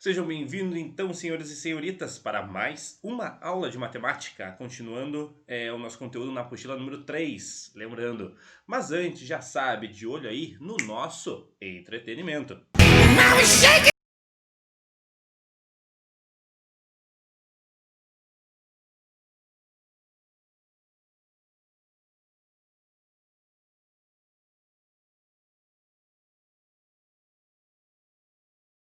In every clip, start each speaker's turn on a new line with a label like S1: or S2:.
S1: Sejam bem-vindos, então, senhores e senhoritas, para mais uma aula de matemática, continuando o nosso conteúdo na apostila número 3, lembrando. Mas antes, já sabe, de olho aí no nosso entretenimento.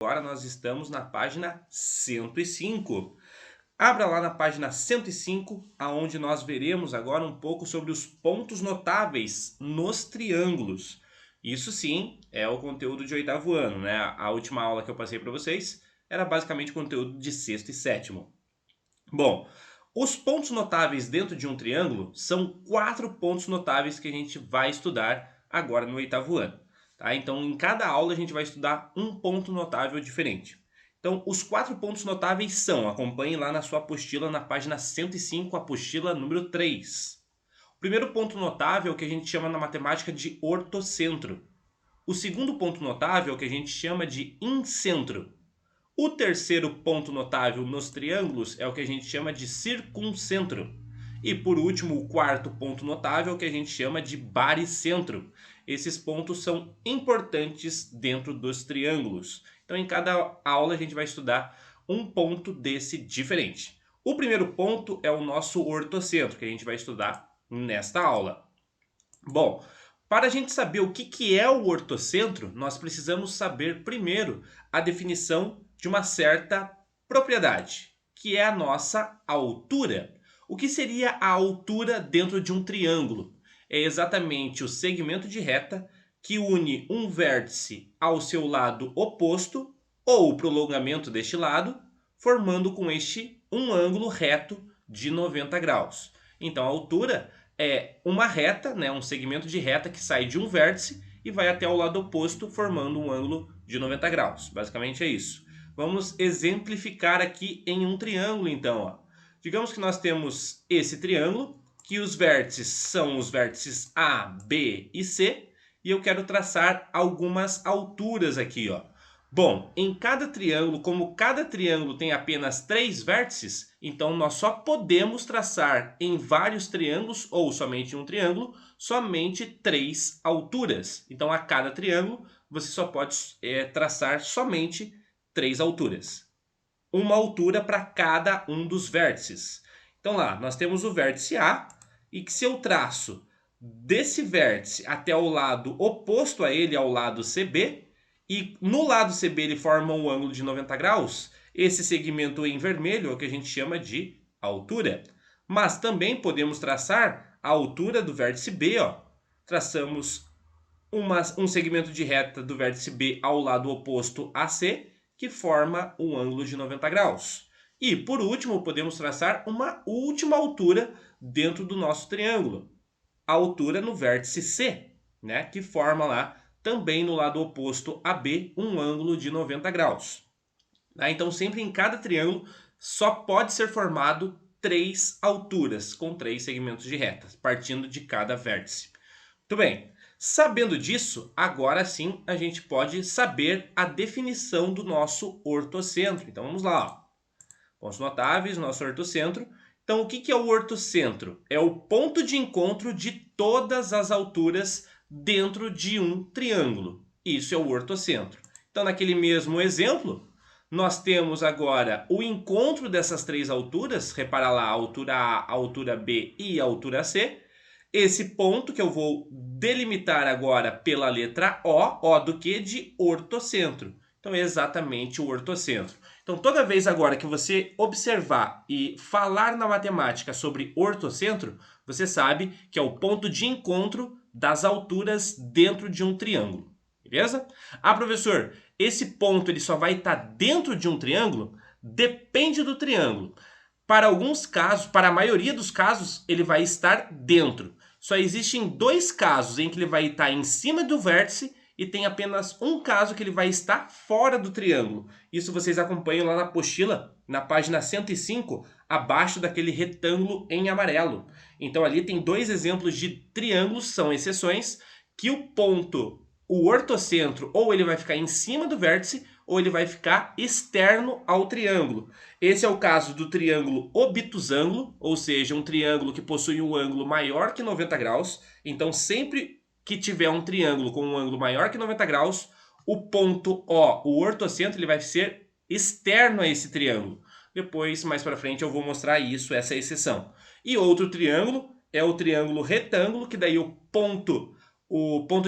S1: Agora nós estamos na página 105. Abra lá na página 105, aonde nós veremos agora um pouco sobre os pontos notáveis nos triângulos. Isso sim é o conteúdo de oitavo ano, né? A última aula que eu passei para vocês era basicamente conteúdo de sexto e sétimo. Bom, os pontos notáveis dentro de um triângulo são 4 pontos notáveis que a gente vai estudar agora no oitavo ano. Tá? Então, em cada aula a gente vai estudar um ponto notável diferente. Então, os 4 pontos notáveis são, acompanhe lá na sua apostila, na página 105, apostila número 3. O primeiro ponto notável é o que a gente chama na matemática de ortocentro. O segundo ponto notável é o que a gente chama de incentro. O terceiro ponto notável nos triângulos é o que a gente chama de circuncentro. E por último, o quarto ponto notável é o que a gente chama de baricentro. Esses pontos são importantes dentro dos triângulos. Então, em cada aula a gente vai estudar um ponto desse diferente. O primeiro ponto é o nosso ortocentro, que a gente vai estudar nesta aula. Bom, para a gente saber o que é o ortocentro, nós precisamos saber primeiro a definição de uma certa propriedade, que é a nossa altura. O que seria a altura dentro de um triângulo? É exatamente o segmento de reta que une um vértice ao seu lado oposto ou o prolongamento deste lado, formando com este um ângulo reto de 90 graus. Então a altura é uma reta, né, um segmento de reta que sai de um vértice e vai até o lado oposto, formando um ângulo de 90 graus. Basicamente é isso. Vamos exemplificar aqui em um triângulo, então. Ó. Digamos que nós temos esse triângulo, que os vértices são os vértices A, B e C, e eu quero traçar algumas alturas aqui. Ó. Bom, em cada triângulo, como cada triângulo tem apenas 3 vértices, então nós só podemos traçar em vários triângulos, ou somente em um triângulo, somente 3 alturas. Então a cada triângulo você só pode traçar somente 3 alturas. Uma altura para cada um dos vértices. Então lá, nós temos o vértice A, e que se eu traço desse vértice até o lado oposto a ele, ao lado CB, e no lado CB ele forma um ângulo de 90 graus, esse segmento em vermelho é o que a gente chama de altura. Mas também podemos traçar a altura do vértice B. Ó. Traçamos um segmento de reta do vértice B ao lado oposto a C, que forma um ângulo de 90 graus. E, por último, podemos traçar uma última altura dentro do nosso triângulo. A altura no vértice C, né, que forma lá também no lado oposto a B um ângulo de 90 graus. Então, sempre em cada triângulo só pode ser formado 3 alturas, com 3 segmentos de reta, partindo de cada vértice. Muito bem. Sabendo disso, agora sim a gente pode saber a definição do nosso ortocentro. Então vamos lá. Ó. Pontos notáveis, nosso ortocentro. Então o que é o ortocentro? É o ponto de encontro de todas as alturas dentro de um triângulo. Isso é o ortocentro. Então naquele mesmo exemplo, nós temos agora o encontro dessas 3 alturas. Repara lá, a altura A, a altura B e a altura C. Esse ponto que eu vou delimitar agora pela letra O do que? De ortocentro. Então é exatamente o ortocentro. Então toda vez agora que você observar e falar na matemática sobre ortocentro, você sabe que é o ponto de encontro das alturas dentro de um triângulo. Beleza? Ah, professor, esse ponto ele só vai estar dentro de um triângulo? Depende do triângulo. Para alguns casos, para a maioria dos casos, ele vai estar dentro. Só existem 2 casos em que ele vai estar em cima do vértice e tem apenas um caso que ele vai estar fora do triângulo. Isso vocês acompanham lá na apostila, na página 105, abaixo daquele retângulo em amarelo. Então ali tem 2 exemplos de triângulos, são exceções, que o ponto, o ortocentro, ou ele vai ficar em cima do vértice, ou ele vai ficar externo ao triângulo. Esse é o caso do triângulo obtusângulo, ou seja, um triângulo que possui um ângulo maior que 90 graus. Então, sempre que tiver um triângulo com um ângulo maior que 90 graus, o ponto O, o ortocentro, ele vai ser externo a esse triângulo. Depois, mais para frente, eu vou mostrar isso, essa exceção. E outro triângulo é o triângulo retângulo, que daí o ponto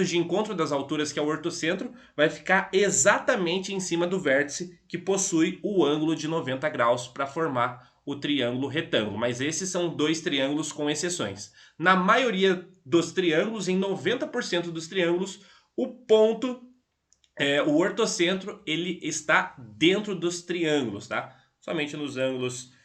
S1: de encontro das alturas, que é o ortocentro, vai ficar exatamente em cima do vértice que possui o ângulo de 90 graus para formar o triângulo retângulo. Mas esses são dois triângulos com exceções. Na maioria dos triângulos, em 90% dos triângulos, o ponto, o ortocentro, ele está dentro dos triângulos, tá? Somente nos ângulos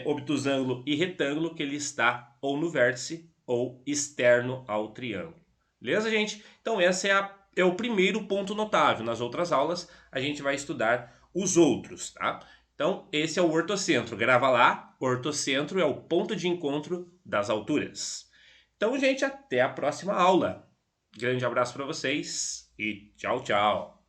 S1: obtusângulo e retângulo que ele está ou no vértice ou externo ao triângulo. Beleza, gente? Então esse é o primeiro ponto notável. Nas outras aulas a gente vai estudar os outros, tá? Então esse é o ortocentro. Grava lá, ortocentro é o ponto de encontro das alturas. Então, gente, até a próxima aula. Grande abraço para vocês e tchau, tchau.